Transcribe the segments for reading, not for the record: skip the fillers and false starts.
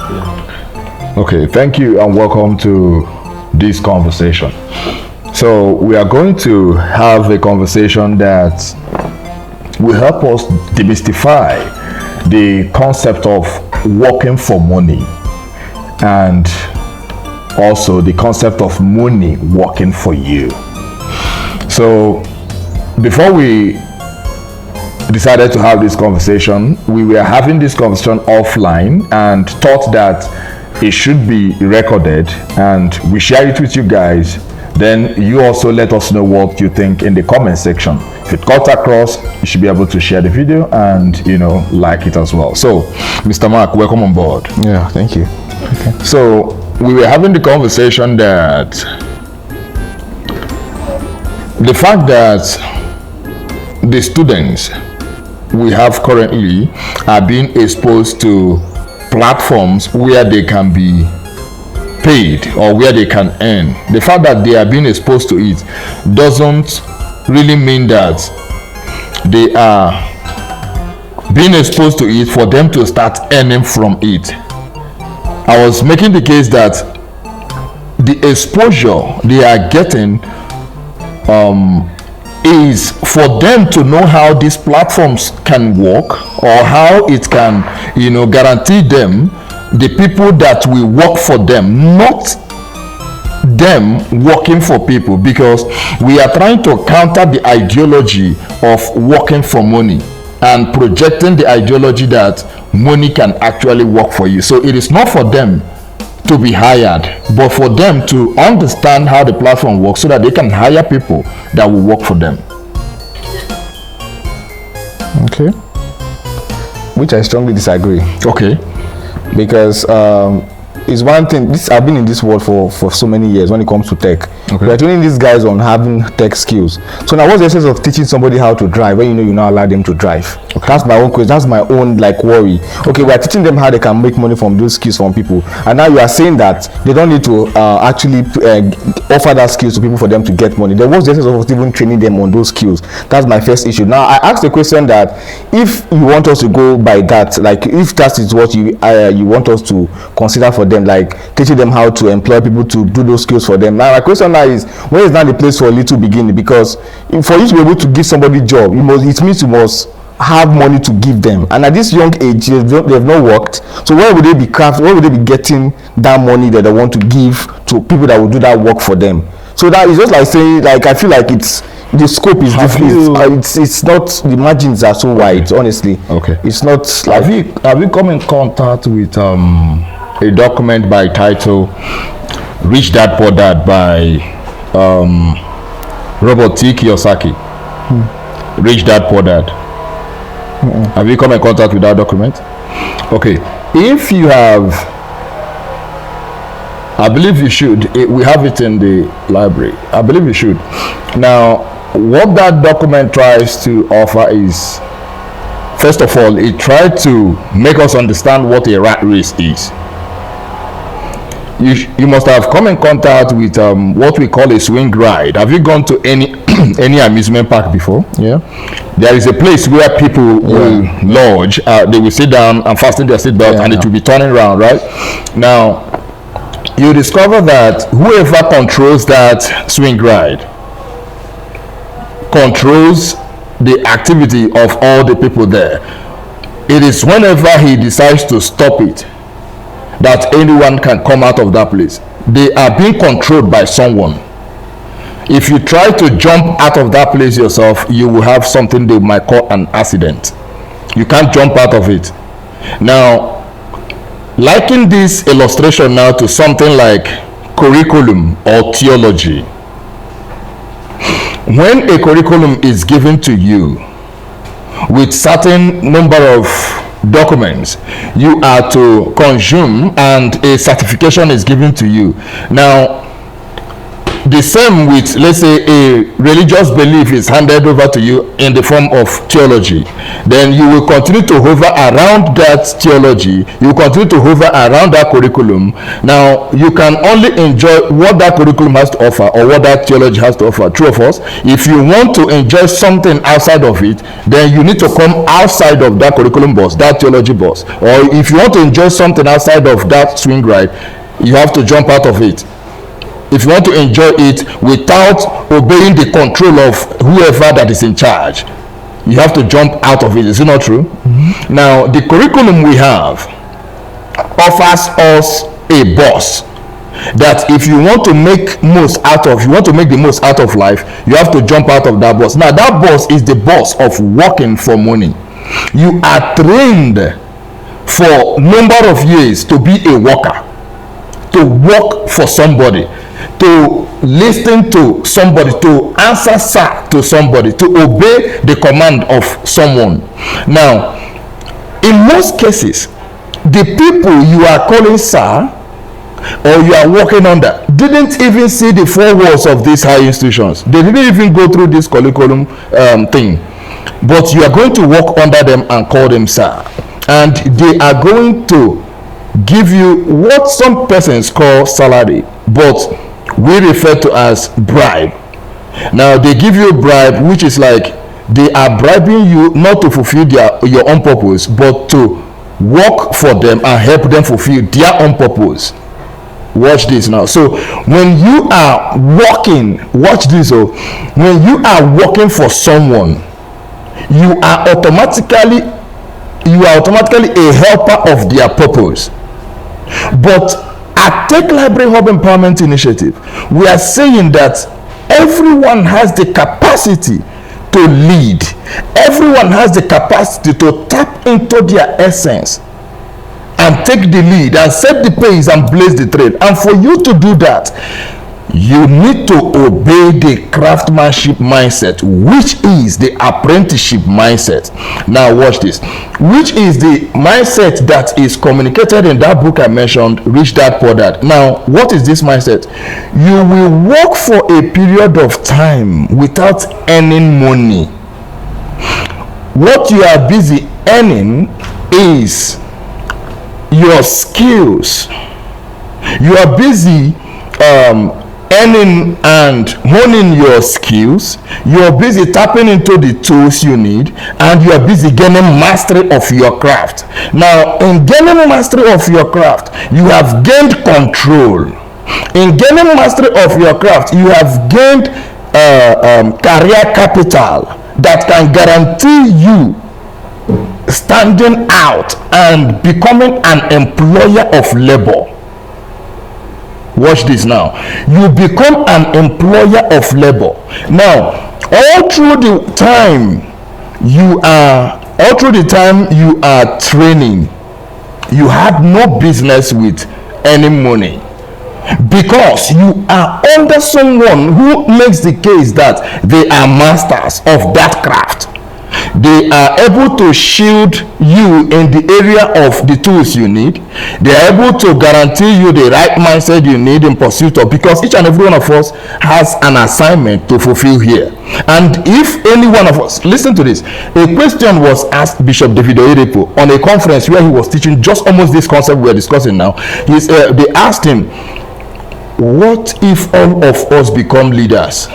Okay, thank you and welcome to this conversation. So we are going to have a conversation that will help us demystify the concept of working for money and also the concept of money working for you. So before we decided to have this conversation, we were having this conversation offline and thought that it should be recorded and we share it with you guys. Then you also let us know what you think in the comment section. If it cut across, you should be able to share the video and like it as well. So Mr. Mark, welcome on board. Yeah, thank you. Okay. So we were having the conversation that the fact that the students we have currently are being exposed to platforms where they can be paid or where they can earn. The fact that they are being exposed to it doesn't really mean that they are being exposed to it for them to start earning from it. I was making the case that the exposure they are getting is for them to know how these platforms can work or how it can guarantee them the people that will work for them, not them working for people, because we are trying to counter the ideology of working for money and projecting the ideology that money can actually work for you. So it is not for them to be hired, but for them to understand how the platform works so that they can hire people that will work for them. Okay. Which I strongly disagree. Okay. Because it's one thing, I've been in this world for so many years when it comes to tech. Okay. We're training these guys on having tech skills. So now what's the essence of teaching somebody how to drive when you not allow them to drive? Okay. That's my own question. That's my own worry. Okay, we're teaching them how they can make money from those skills from people. And now you are saying that they don't need to actually offer that skills to people for them to get money. Then what's the essence of even training them on those skills? That's my first issue. Now I asked the question that if you want us to go by that, if that is what you want us to consider for them, teaching them how to employ people to do those skills for them. Now my question now is, where is now the place for a little beginning? Because for you to be able to give somebody a job, it means you must have money to give them, and at this young age they've not worked. So where would they be where would they be getting that money that they want to give to people that will do that work for them? So that is just like saying, I feel like it's the scope is different. It's not, the margins are so wide, honestly. Okay. It's not have you come in contact with a document by title Rich Dad Poor Dad by Robert T. Kiyosaki? Rich Dad Poor Dad. Have you come in contact with that document? Okay. If you have, I believe you should. We have it in the library. I believe you should. Now, what that document tries to offer is, first of all, it tried to make us understand what a rat race is. You must have come in contact with what we call a swing ride. Have you gone to any amusement park before? Yeah. There is a place where people will lodge. They will sit down and fasten their seatbelt, and it will be turning around, right? Now, you discover that whoever controls that swing ride controls the activity of all the people there. It is whenever he decides to stop it that anyone can come out of that place. They are being controlled by someone. If you try to jump out of that place yourself, you will have something they might call an accident. You can't jump out of it. Now, liken this illustration now to something like curriculum or theology. When a curriculum is given to you with certain number of documents you are to consume and a certification is given to you. Now, The same with, let's say, a religious belief is handed over to you in the form of theology. Then you will continue to hover around that theology. You will continue to hover around that curriculum. Now, you can only enjoy what that curriculum has to offer or what that theology has to offer. True of us. If you want to enjoy something outside of it, then you need to come outside of that curriculum bus, that theology bus. Or if you want to enjoy something outside of that swing ride, you have to jump out of it. If you want to enjoy it without obeying the control of whoever that is in charge, you have to jump out of it. Is it not true? Mm-hmm. Now, the curriculum we have offers us a boss that if you want to make most out of, you want to make the most out of life, you have to jump out of that boss. Now, that boss is the boss of working for money. You are trained for number of years to be a worker, to work for somebody, to listen to somebody, to answer sir to somebody, to obey the command of someone. Now, in most cases, the people you are calling sir or you are working under didn't even see the four walls of these high institutions. They didn't even go through this curriculum thing. But you are going to work under them and call them sir. And they are going to give you what some persons call salary, but we refer to as bribe. Now, they give you a bribe, which is like they are bribing you not to fulfill your own purpose, but to work for them and help them fulfill their own purpose. Watch this now. So when you are working, watch this. Oh, when you are working for someone, you are automatically a helper of their purpose. But at Tech Library Hub Empowerment Initiative, we are saying that everyone has the capacity to lead. Everyone has the capacity to tap into their essence and take the lead and set the pace and blaze the trail. And for you to do that, you need to obey the craftsmanship mindset, which is the apprenticeship mindset. Now watch this, which is the mindset that is communicated in that book I mentioned, Rich Dad Poor Dad. Now, what is this mindset? You will work for a period of time without earning money. What you are busy earning is your skills. You are busy earning and honing your skills. You are busy tapping into the tools you need, and you are busy gaining mastery of your craft. Now, in gaining mastery of your craft, you have gained control. In gaining mastery of your craft, you have gained career capital that can guarantee you standing out and becoming an employer of labor. Watch this now. You become an employer of labor. Now, all through the time you are training, you had no business with any money, because you are under someone who makes the case that they are masters of that craft. They are able to shield you in the area of the tools you need. They are able to guarantee you the right mindset you need in pursuit of, because each and every one of us has an assignment to fulfill here. And if any one of us, listen to this, a question was asked Bishop David Oyedepo on a conference where he was teaching just almost this concept we are discussing now. They asked him, what if all of us become leaders?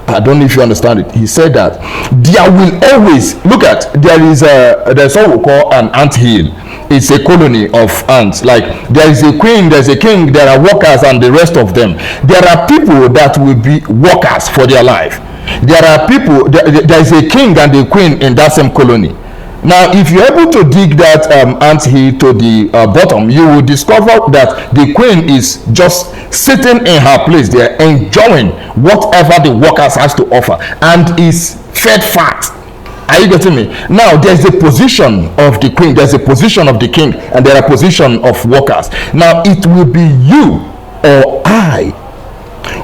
I don't know if you understand it. He said that there will always, look at, there's what we call an ant hill. It's a colony of ants. Like there is a queen, there's a king, there are workers and the rest of them. There are people that will be workers for their life. There are people, there is a king and a queen in that same colony. Now, if you're able to dig that ant hill to the bottom, you will discover that the queen is just sitting in her place there, enjoying whatever the workers has to offer, and is fed fat. Are you getting me? Now, there's a position of the queen, there's a position of the king, and there are position of workers. Now, it will be you or I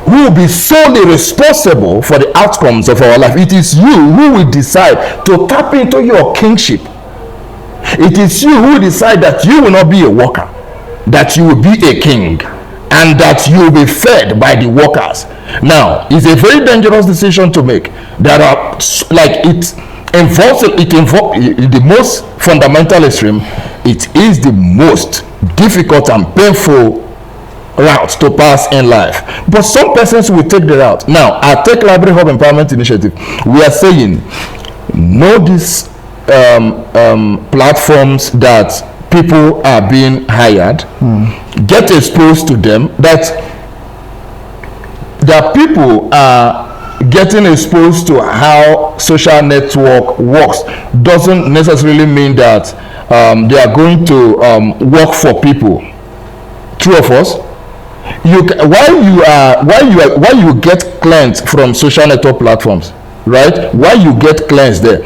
who will be solely responsible for the outcomes of our life. It is you who will decide to tap into your kingship. It is you who will decide that you will not be a worker, that you will be a king. and that you'll be fed by the workers. Now, it's a very dangerous decision to make. There are, like, it involves the most fundamental extreme. It is the most difficult and painful route to pass in life, but some persons will take the route. Now, at Tech Library Hub Empowerment Initiative, we are saying know these platforms that people are being hired, get exposed to them, that people are getting exposed to how social network works. Doesn't necessarily mean that they are going to work for people. True of us. Why you get clients from social network platforms, right? Why you get clients there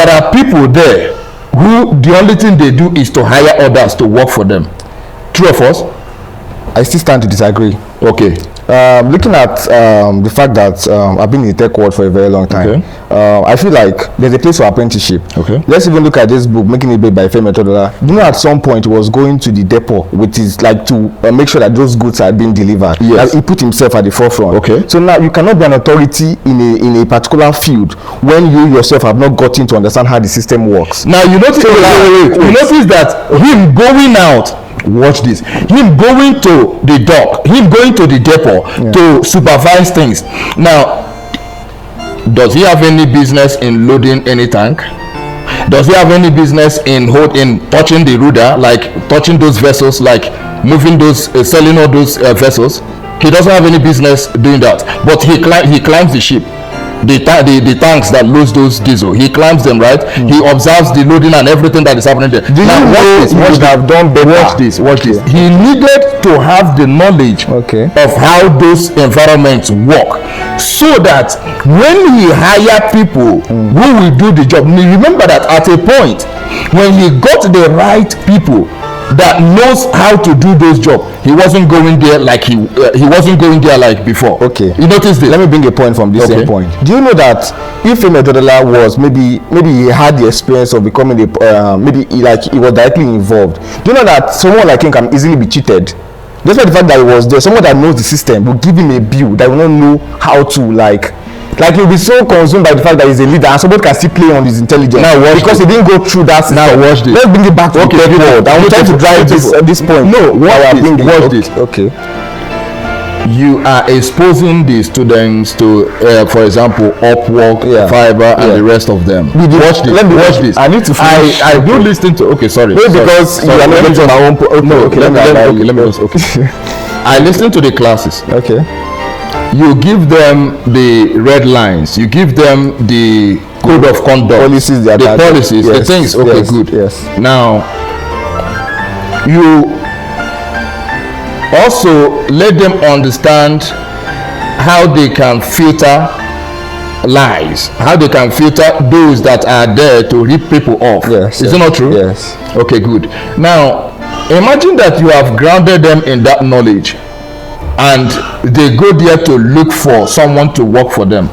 are people there who the only thing they do is to hire others to work for them. True of us. I still stand to disagree. Okay. Looking at the fact that I've been in the tech world for a very long time, I feel like there's a place for apprenticeship. Okay. Let's even look at this book, Making It Big by Femi Otedola. You know, at some point he was going to the depot with his, like, to make sure that those goods are being delivered. Yes. He put himself at the forefront. Okay. So now you cannot be an authority in a particular field when you yourself have not gotten to understand how the system works. Now you notice, you notice that him going out. Watch this. Him going to the dock, him going to the depot to supervise things. Now, does he have any business in loading any tank? Does he have any business in touching the rudder, like touching those vessels, like moving those, selling all those vessels? He doesn't have any business doing that. But he climbs the ship. The tanks that load those diesel, he climbs them, right? He observes the loading and everything that is happening there. Watch this. He needed to have the knowledge of how those environments work, so that when he hire people who will do the job, remember that at a point when he got the right people that knows how to do those jobs, he wasn't going there like he wasn't going there like before. Okay, you notice this? Let me bring a point from this same point. Do you know that if Femi Otedola was maybe he had the experience of becoming he was directly involved, do you know that someone like him can easily be cheated? Despite the fact that he was there, someone that knows the system will give him a bill that will not know how to like he'll be so consumed by the fact that he's a leader and somebody can still play on his intelligence. Now because he didn't go through that system. Now watch this. Let's bring it back to the world. I'm trying to drive this point. No, watch this. Okay. You are exposing the students to, for example, Upwork, Fiverr, and the rest of them. Watch this. I need to finish. I do listen to. Okay, sorry. Maybe because you are not getting my own. Let me just. I listen to the classes. Okay. You give them the red lines, you give them the code of conduct, policies, the things. Okay, good. Yes. Now, you also let them understand how they can filter lies, how they can filter those that are there to rip people off. Yes. Is it not true? Yes. Okay, good. Now, imagine that you have grounded them in that knowledge, and they go there to look for someone to work for them.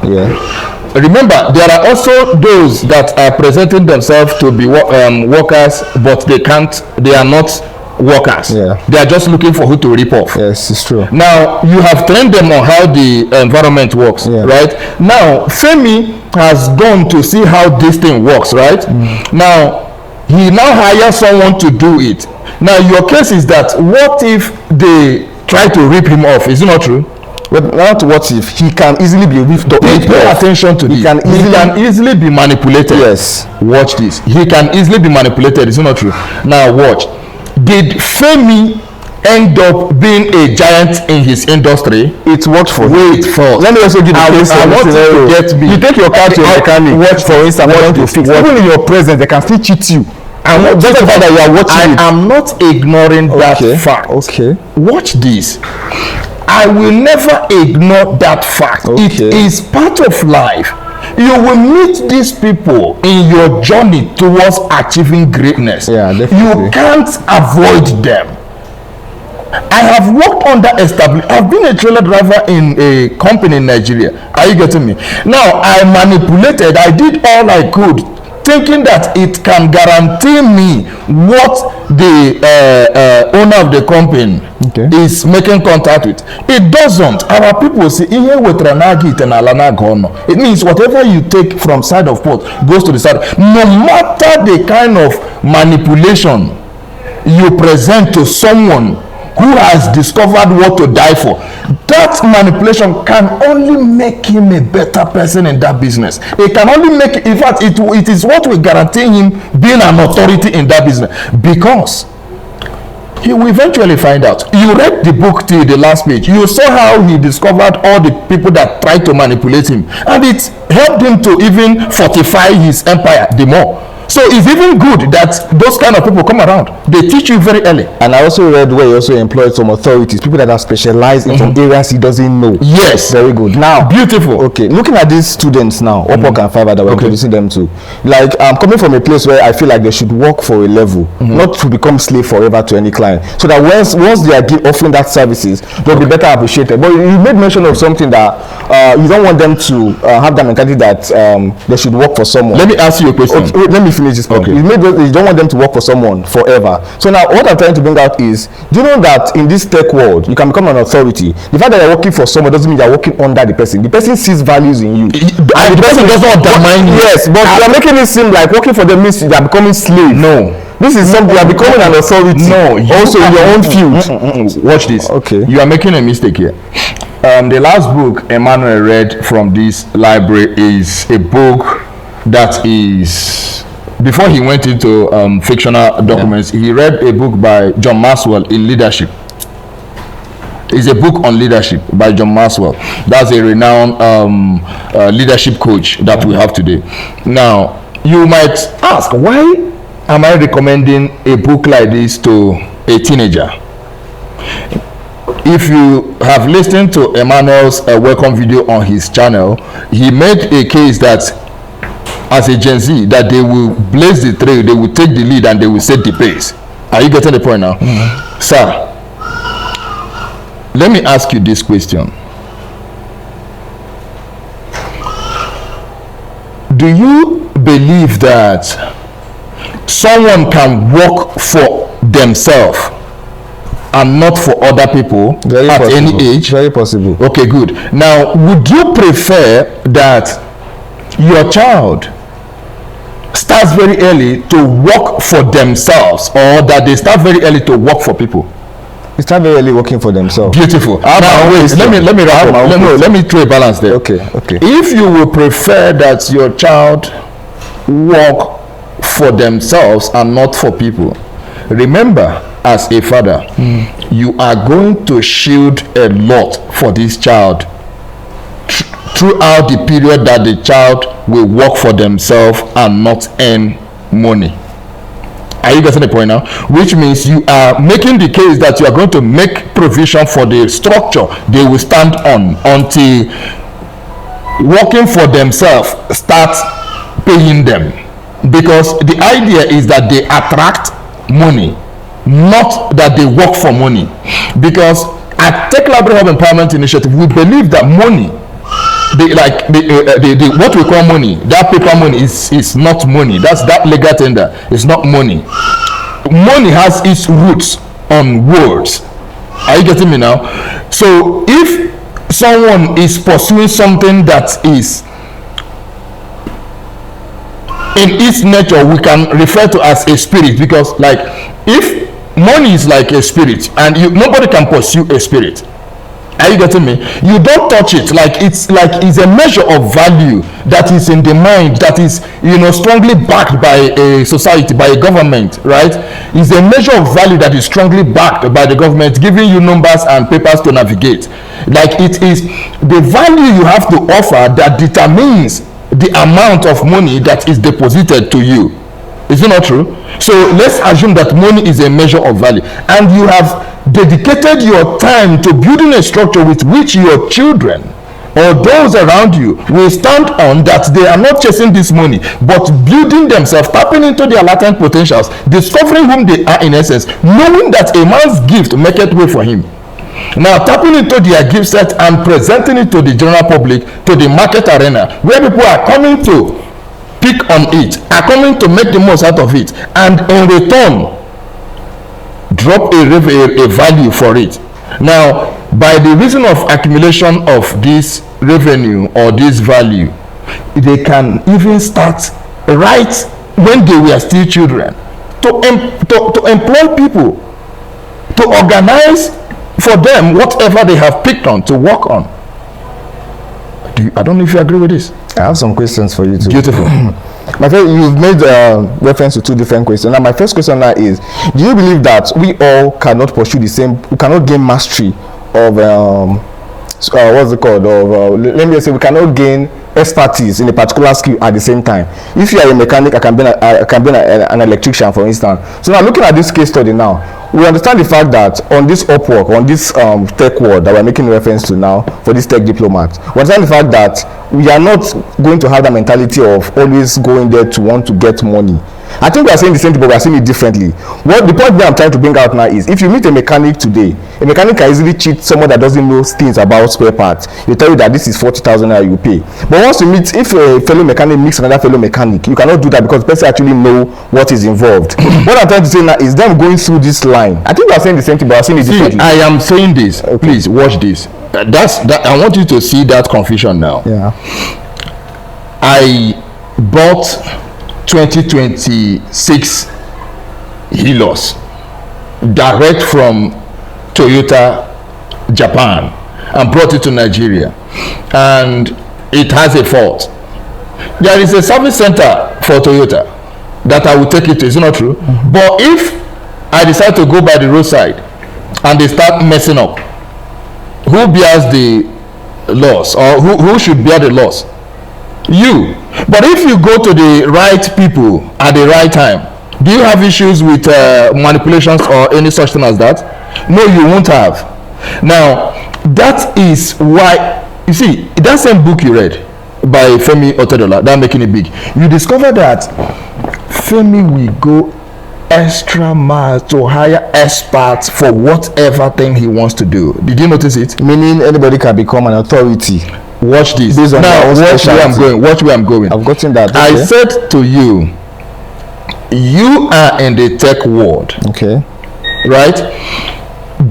Remember, there are also those that are presenting themselves to be workers, but they are not workers. They are just looking for who to rip off. Yes, it's true. Now, you have trained them on how the environment works, right? Now, Femi has gone to see how this thing works, right? Now, he now hires someone to do it. Now, your case is that what if they try to rip him off? Is it not true? But not what if he can easily be ripped off. Pay attention to this. He can easily be manipulated. Yes. Watch this. He can easily be manipulated. Is it not true? Now watch. Did Femi end up being a giant in his industry? It worked for him. Wait for. Let me also give you a I want you to get me. You take your car to a mechanic. Watch for instance. Even in your presence, they can still cheat you. I'm just the fact that you are watching. I am not ignoring that fact. Okay. Watch this. I will never ignore that fact. It is part of life. You will meet these people in your journey towards achieving greatness. Definitely. You can't avoid them. I have worked under I've been a trailer driver in a company in Nigeria. Are you getting me? Now, I manipulated. I did all I could thinking that it can guarantee me what the owner of the company is making contact with. It doesn't. Our people see here with Ranagi and Alanagono. It means whatever you take from side of port goes to the side. No matter the kind of manipulation you present to someone who has discovered what to die for, that manipulation can only make him a better person in that business. It can only make, in fact, it is what will guarantee him being an authority in that business, because he will eventually find out. You read the book till the last page. You saw how he discovered all the people that tried to manipulate him, and it helped him to even fortify his empire the more. So it's even good that those kind of people come around. They teach you very early. And I also read where he also employed some authorities, people that are specialized in some areas he doesn't know. Yes. Very good. Now, beautiful. Okay, looking at these students now, Upwork and Fiverr that we're introducing them to, like I'm coming from a place where I feel like they should work for a level, not to become slave forever to any client. So that once they are offering that services, they'll be better appreciated. But you made mention of something that you don't want them to have that mentality that they should work for someone. Let me ask you a question. Okay, let me finish this point. Okay. You don't want them to work for someone forever. So now what I'm trying to bring out is, do you know that in this tech world you can become an authority? The fact that you're working for someone doesn't mean you're working under the person. The person sees values in you, and the person does not undermine you. Yes, but you're making it seem like working for them means you're becoming slave. No, this is something, you're becoming an authority. No, also in your own field. Watch this. Okay, you are making a mistake here. The last book Emmanuel read from this library is a book that is, before he went into fictional documents, he read a book by John Maxwell in leadership. It's a book on leadership by John Maxwell. That's a renowned leadership coach that we have today. Now, you might ask, why am I recommending a book like this to a teenager? If you have listened to Emmanuel's welcome video on his channel, he made a case that as a Gen Z, that they will blaze the trail, they will take the lead, and they will set the pace. Are you getting the point now? Sir, let me ask you this question. Do you believe that someone can work for themselves and not for other people at any age? Very possible. Okay, good. Now, would you prefer that your child starts very early to work for themselves, or that they start very early to work for people? They start very early working for themselves. Beautiful. Now wait, let me wrap up. Let me throw a balance there. Okay. If you will prefer that your child work for themselves and not for people, remember, as a father, you are going to shield a lot for this child throughout the period that the child will work for themselves and not earn money. Are you getting the point now? Which means you are making the case that you are going to make provision for the structure they will stand on until working for themselves starts paying them. Because the idea is that they attract money, not that they work for money. Because at Tech Library Hub Empowerment Initiative, we believe that money, what we call money, that paper money is not money. That's that legal tender. It's not money. Money has its roots on words. Are you getting me now? So if someone is pursuing something that is in its nature, we can refer to as a spirit, because like if money is like a spirit and nobody can pursue a spirit. Are you getting me? You don't touch it. It's a measure of value that is in the mind, that is strongly backed by a society, by a government, right? It's a measure of value that is strongly backed by the government, giving you numbers and papers to navigate. Like it is the value you have to offer that determines the amount of money that is deposited to you. Is it not true? So let's assume that money is a measure of value, and you have dedicated your time to building a structure with which your children or those around you will stand on, that they are not chasing this money but building themselves, tapping into their latent potentials, discovering whom they are in essence, knowing that a man's gift maketh way for him. Now tapping into their gift set and presenting it to the general public, to the market arena, where people are coming to pick on it are coming to make the most out of it, and in return drop a value for it. Now, by the reason of accumulation of this revenue or this value, they can even start right when they were still children to employ people to organize for them whatever they have picked on to work on. I don't know if you agree with this. I have some questions for you too. Beautiful. My first, you've made reference to two different questions. Now, my first question now is: do you believe that we all cannot pursue the same? We cannot gain mastery of what's it called? Let me just say, we cannot gain expertise in a particular skill at the same time. If you are a mechanic, I can be an electrician, for instance. So now, looking at this case study now, we understand the fact that on this Upwork, on this tech world that we're making reference to now for this tech diplomat, we understand the fact that we are not going to have the mentality of always going there to want to get money. I think we are saying the same thing, but we are saying it differently. What the point that I'm trying to bring out now is, if you meet a mechanic today, a mechanic can easily cheat someone that doesn't know things about spare parts. They tell you that this is 40,000 naira you pay. But once you meet, if a fellow mechanic meets another fellow mechanic, you cannot do that because the person actually know what is involved. What I'm trying to say now is them going through this line. I think we are saying the same thing, but I'm saying it differently. I am saying this. Okay. Please watch this. I want you to see that confusion now. Yeah. I bought 2026 Hilos direct from Toyota Japan and brought it to Nigeria, and it has a fault. There is a service center for Toyota that I will take it to. Is it not true? Mm-hmm. But if I decide to go by the roadside and they start messing up, who bears the loss, or who should bear the loss? You. But if you go to the right people at the right time, do you have issues with manipulations or any such thing as that? No, you won't have. Now, that is why, you see, that same book you read by Femi Otedola, that Making It Big, you discover that Femi will go extra miles to hire experts for whatever thing he wants to do. Did you notice it? Meaning anybody can become an authority. Watch this. Now, watch where I'm going. Watch where I'm going. I've gotten that. Okay. I said to you, you are in the tech world. Okay. Right?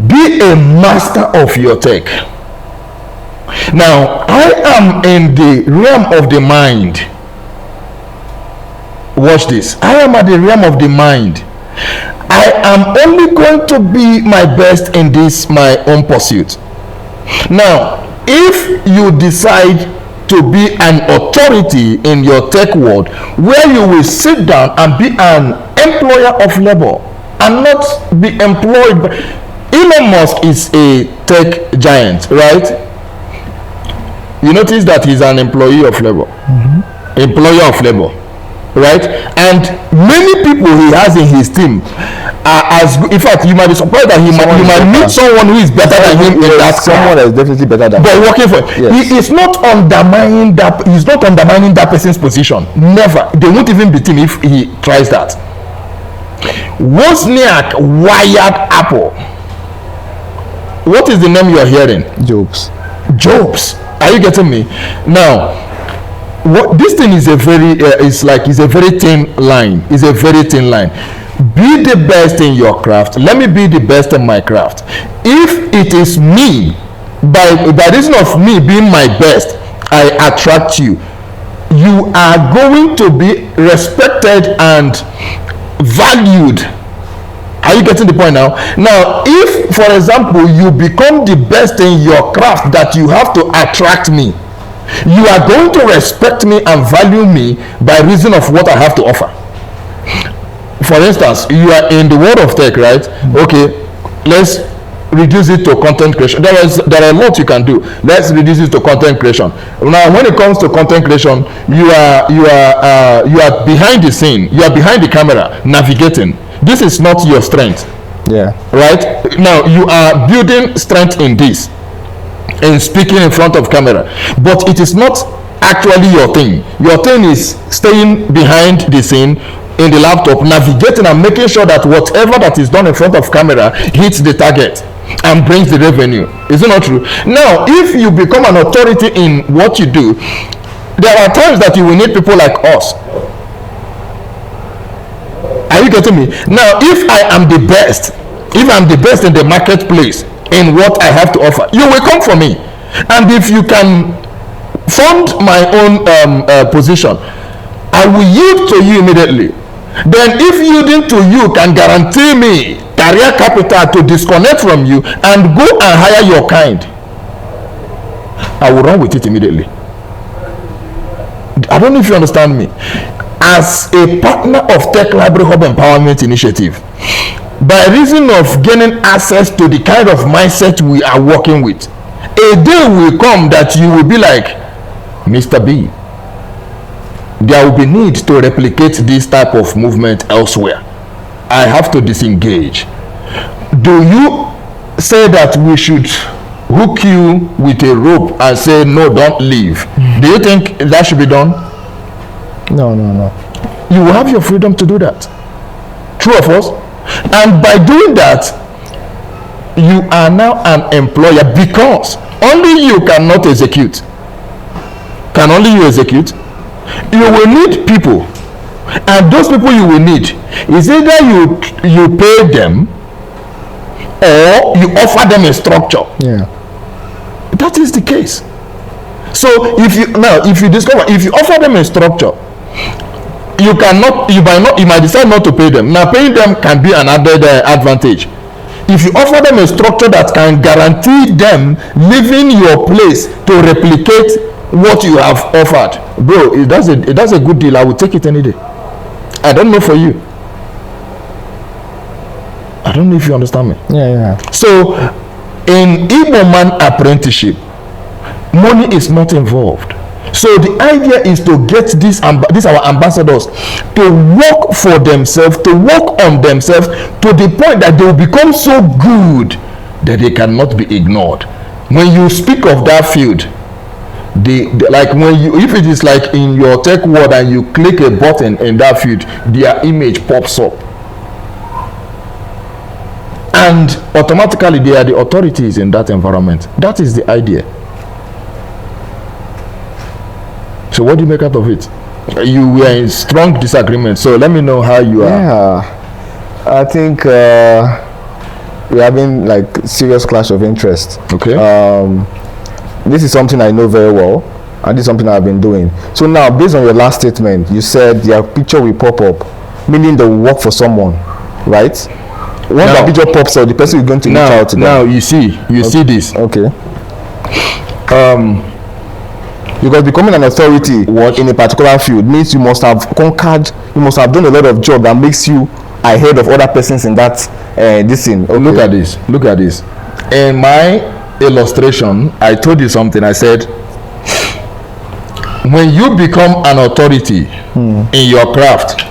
Be a master of your tech. Now, I am in the realm of the mind. Watch this. I am at the realm of the mind. I am only going to be my best in this, my own pursuit. Now, if you decide to be an authority in your tech world, where you will sit down and be an employer of labor and not be employed by... Elon Musk is a tech giant, right? You notice that he's an employee of labor. Mm-hmm. Employer of labor, right? And many people he has in his team are as good. In fact, you might be surprised that you might meet someone who is better than him in that. Someone that is definitely better than him. But working for him. Yes. He is not undermining that. He's not undermining that person's position. Never. They won't even beat him if he tries that. Wozniak wired Apple. What is the name you are hearing? Jobs. Are you getting me? Now, what this thing is a very it's a very thin line. It's a very thin line. Be the best in your craft. Let me be the best in my craft. If it is me, by reason of me being my best, I attract you. You are going to be respected and valued. Are you getting the point now? Now, if, for example, you become the best in your craft that you have to attract me, you are going to respect me and value me by reason of what I have to offer. For instance, you are in the world of tech, right? Okay, let's reduce it to content creation. There are a lot you can do. Let's reduce it to content creation. Now, when it comes to content creation, you are behind the scene. You are behind the camera, navigating. This is not your strength. Yeah. Right? Now, you are building strength in this, in speaking in front of camera, but it is not actually your thing. Your thing is staying behind the scene in the laptop, navigating and making sure that whatever that is done in front of camera hits the target and brings the revenue. Is it not true? Now, if you become an authority in what you do, there are times that you will need people like us Are you getting me? Now, if I am the best, if I'm the best in the marketplace in what I have to offer, you will come for me. And if you can fund my own position, I will yield to you immediately. Then if yielding to you can guarantee me career capital to disconnect from you and go and hire your kind, I will run with it immediately. I don't know if you understand me. As a partner of Tech Library Hub Empowerment Initiative, by reason of gaining access to the kind of mindset we are working with, a day will come that you will be like, Mr. B, there will be need to replicate this type of movement elsewhere. I have to disengage. Do you say that we should hook you with a rope and say, no, don't leave? Do you think that should be done? No. You will have your freedom to do that. True of us? And by doing that, you are now an employer, because only you cannot execute. Can only you execute? You will need people, and those people you will need is either you pay them or you offer them a structure. Yeah, that is the case. So if you discover, if you offer them a structure, you might decide not to pay them. Now paying them can be an added advantage. If you offer them a structure that can guarantee them leaving your place to replicate what you have offered, bro, that's a good deal. I will take it any day. I don't know for you. I don't know if you understand me. Yeah. So in Igbo man apprenticeship, money is not involved. So the idea is to get these our ambassadors to work for themselves, to work on themselves to the point that they will become so good that they cannot be ignored. When you speak of that field, like when you, if it is like in your tech world and you click a button in that field, their image pops up, and automatically they are the authorities in that environment. That is the idea. So what do you make out of it? You were in strong disagreement, so let me know how you are. Yeah, I think we're having like serious clash of interest. Okay. This is something I know very well, and this is something I've been doing. So now, based on your last statement, you said their picture will pop up, meaning they will work for someone, right? Once that picture pops up, the person is going to reach out to them. Now you see this. Okay. Because becoming an authority in a particular field means you must have conquered, you must have done a lot of job that makes you ahead of other persons in that this thing. Okay. Look at this. In my illustration, I told you something. I said, when you become an authority in your craft,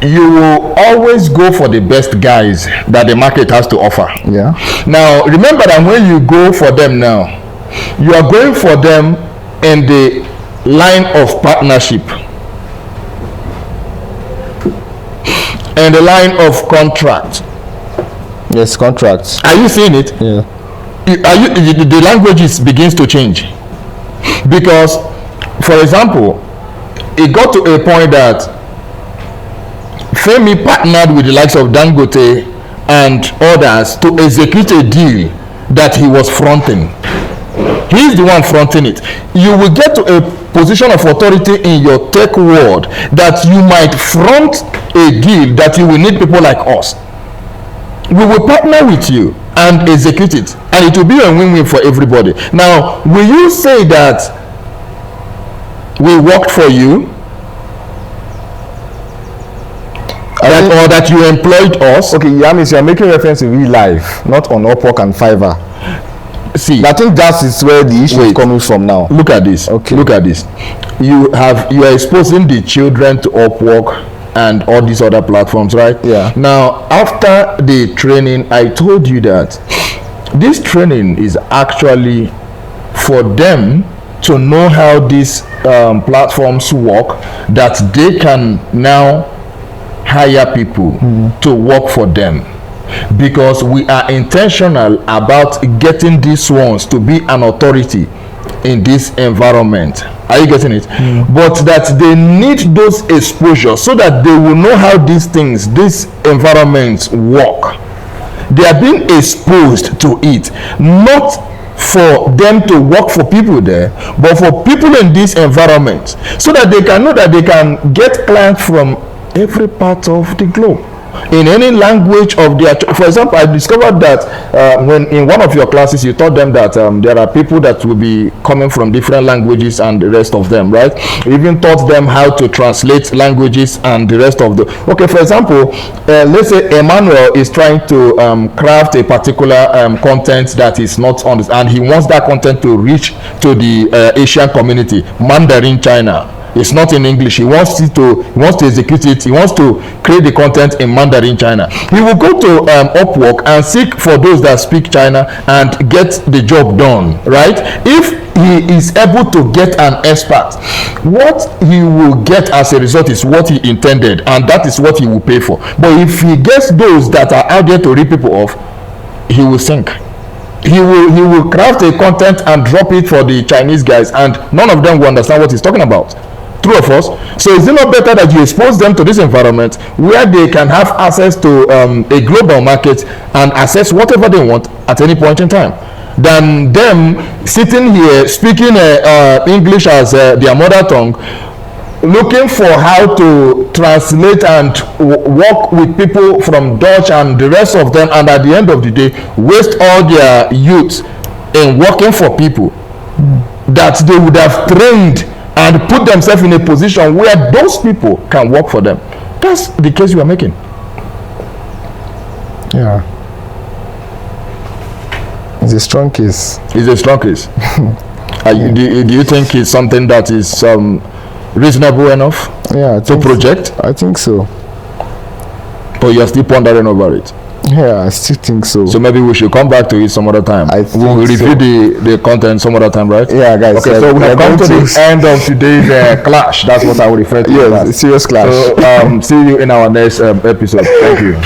you will always go for the best guys that the market has to offer. Yeah. Now remember that when you go for them now, you are going for them in the line of partnership, and the line of contract. Yes, contracts. Are you seeing it? Yeah. The languages begins to change, because, for example, it got to a point that Femi partnered with the likes of Dangote and others to execute a deal that he was fronting. He's the one fronting it. You will get to a position of authority in your tech world that you might front a deal that you will need people like us. We will partner with you and execute it, and it will be a win-win for everybody. Now, will you say that we worked for you, or that you employed us? Okay, yeah, means you are making reference to real life, not on Upwork and Fiverr. See, I think that is where the issue is coming from now. Look at this. Okay. Look at this. You are exposing the children to Upwork and all these other platforms, right? Yeah. Now, after the training, I told you that this training is actually for them to know how these platforms work, that they can now hire people to work for them, because we are intentional about getting these ones to be an authority in this environment. Are you getting it? But that they need those exposure so that they will know how these environments work. They are being exposed to it, not for them to work for people there, but for people in this environment, so that they can know that they can get clients from every part of the globe in any language of their for example, I discovered that when in one of your classes you taught them that there are people that will be coming from different languages and the rest of them, right? You even taught them how to translate languages and the rest of the okay, for example, let's say Emmanuel is trying to craft a particular content that is not on this, and he wants that content to reach to the Asian community, Mandarin China. It's not in English. He wants to execute it. He wants to create the content in Mandarin China. He will go to Upwork and seek for those that speak China and get the job done, right? If he is able to get an expert, what he will get as a result is what he intended, and that is what he will pay for. But if he gets those that are out there to rip people off, he will sink. He will craft a content and drop it for the Chinese guys, and none of them will understand what he's talking about. True of us. So is it not better that you expose them to this environment where they can have access to a global market and access whatever they want at any point in time, than them sitting here speaking English as their mother tongue, looking for how to translate and work with people from Dutch and the rest of them, and at the end of the day waste all their youth in working for people that they would have trained and put themselves in a position where those people can work for them. That's the case you are making. Yeah. It's a strong case. It's a strong case. Do you think it's something that is reasonable enough to project? I think so. But you're still pondering over it? Yeah, I still think so. So maybe we should come back to it some other time. We'll review the content some other time, right? Yeah, guys. Okay, so we have come to the end of today's clash. That's what I would refer to. Yes, serious clash. So see you in our next episode. Thank you.